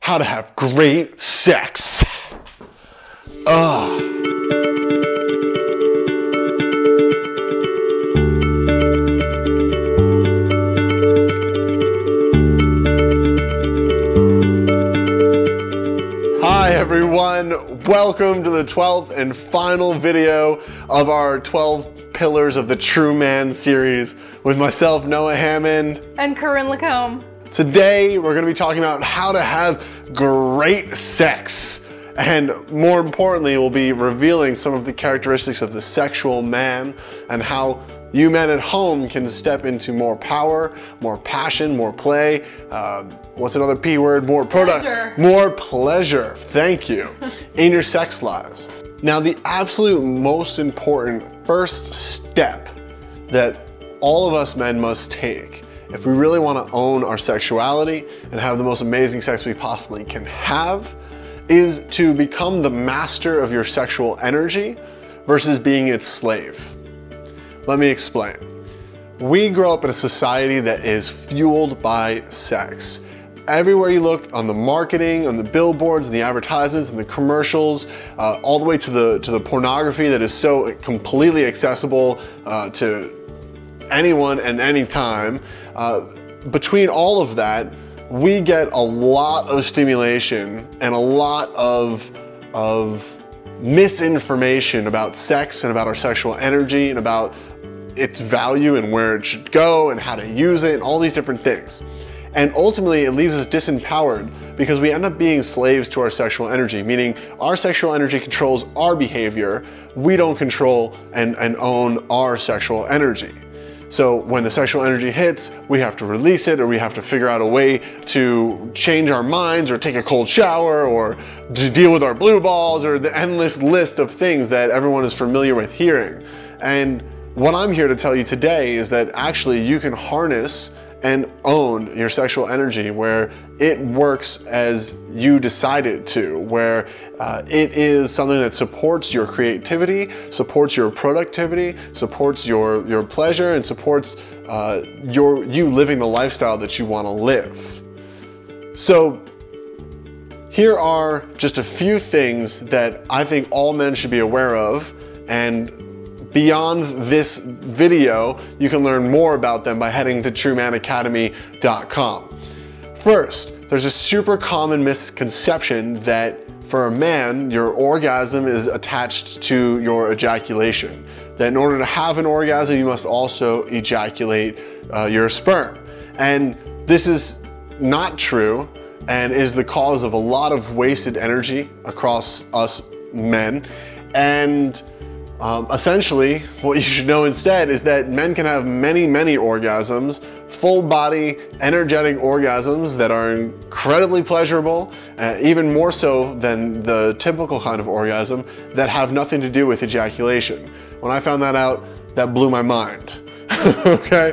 how to have great sex. Ugh. Hi everyone, welcome to the 12th and final video of our 12 Pillars of the True Man series with myself, Noah Hammond. And Corinne Lacombe. Today, we're gonna be talking about how to have great sex. And more importantly, we'll be revealing some of the characteristics of the sexual man and how you men at home can step into more power, more passion, more play. What's another P word? More pleasure. More pleasure, thank you, in your sex lives. Now, the absolute most important first step that all of us men must take if we really want to own our sexuality and have the most amazing sex we possibly can have is to become the master of your sexual energy versus being its slave. Let me explain. We grow up in a society that is fueled by sex. Everywhere you look, on the marketing, on the billboards, and the advertisements, and the commercials, all the way to the pornography that is so completely accessible to anyone and any time. Between all of that, we get a lot of stimulation and a lot of misinformation about sex and about our sexual energy and about its value and where it should go and how to use it and all these different things. And ultimately, it leaves us disempowered because we end up being slaves to our sexual energy, meaning our sexual energy controls our behavior. We don't control and own our sexual energy. So when the sexual energy hits, we have to release it, or we have to figure out a way to change our minds or take a cold shower or to deal with our blue balls or the endless list of things that everyone is familiar with hearing. And what I'm here to tell you today is that actually you can harness and own your sexual energy where it works as you decide it to, where it is something that supports your creativity, supports your productivity, supports your pleasure, and supports you living the lifestyle that you want to live. So here are just a few things that I think all men should be aware of, and beyond this video, you can learn more about them by heading to truemanacademy.com. First, there's a super common misconception that for a man, your orgasm is attached to your ejaculation. That in order to have an orgasm, you must also ejaculate your sperm. And this is not true and is the cause of a lot of wasted energy across us men. And essentially, what you should know instead is that men can have many, many orgasms, full body, energetic orgasms that are incredibly pleasurable, even more so than the typical kind of orgasm that have nothing to do with ejaculation. When I found that out, that blew my mind. Okay,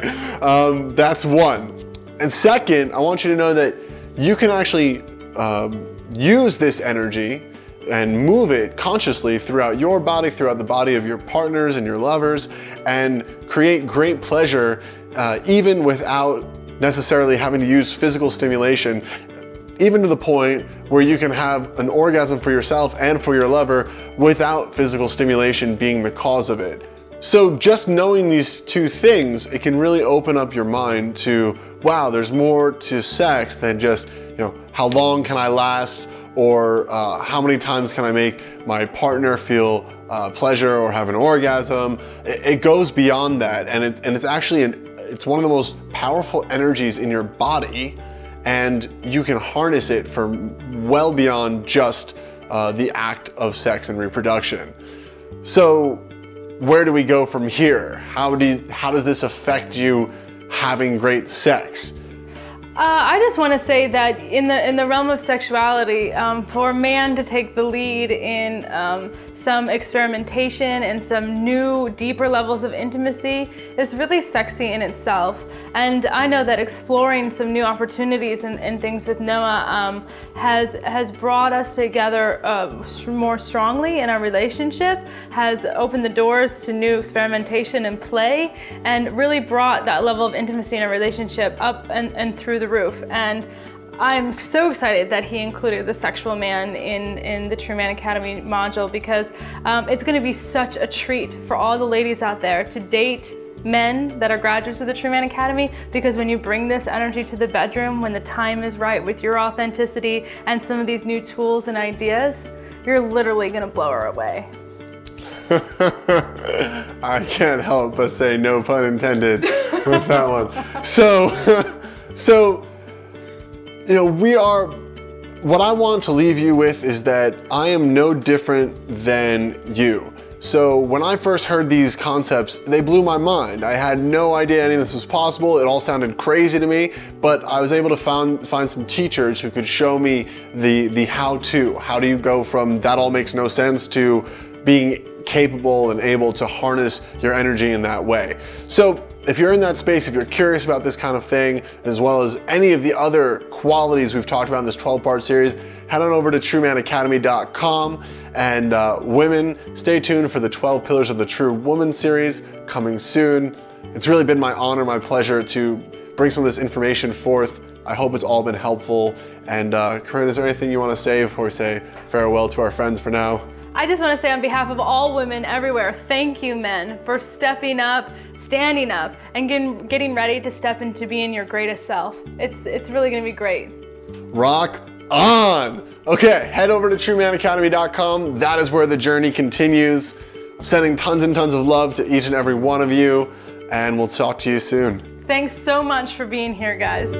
that's one. And second, I want you to know that you can actually use this energy and move it consciously throughout your body, throughout the body of your partners and your lovers, and create great pleasure even without necessarily having to use physical stimulation, even to the point where you can have an orgasm for yourself and for your lover without physical stimulation being the cause of it. So just knowing these two things, it can really open up your mind to, wow, there's more to sex than just, how long can I last? Or how many times can I make my partner feel pleasure or have an orgasm? It goes beyond that, and it's actually it's one of the most powerful energies in your body, and you can harness it for well beyond just the act of sex and reproduction. So where do we go from here? How does this affect you having great sex? I just want to say that in the realm of sexuality, for a man to take the lead in some experimentation and some new, deeper levels of intimacy is really sexy in itself. And I know that exploring some new opportunities and things with Noah has brought us together more strongly in our relationship, has opened the doors to new experimentation and play, and really brought that level of intimacy in our relationship up and through the roof. And I'm so excited that he included the sexual man in the True Man Academy module, because it's going to be such a treat for all the ladies out there to date men that are graduates of the True Man Academy, because when you bring this energy to the bedroom, when the time is right with your authenticity and some of these new tools and ideas, you're literally going to blow her away. I can't help but say no pun intended with that one. So, you know, what I want to leave you with is that I am no different than you. So when I first heard these concepts, they blew my mind. I had no idea any of this was possible. It all sounded crazy to me, but I was able to find some teachers who could show me the how-to. How do you go from that all makes no sense to being capable and able to harness your energy in that way. So if you're in that space, if you're curious about this kind of thing, as well as any of the other qualities we've talked about in this 12-part series, head on over to truemanacademy.com. And women, stay tuned for the 12 Pillars of the True Woman series coming soon. It's really been my honor, my pleasure to bring some of this information forth. I hope it's all been helpful. And Corinne, is there anything you want to say before we say farewell to our friends for now? I just want to say on behalf of all women everywhere, thank you, men, for stepping up, standing up, and getting ready to step into being your greatest self. It's really going to be great. Rock on! Okay, head over to truemanacademy.com. That is where the journey continues. I'm sending tons and tons of love to each and every one of you, and we'll talk to you soon. Thanks so much for being here, guys.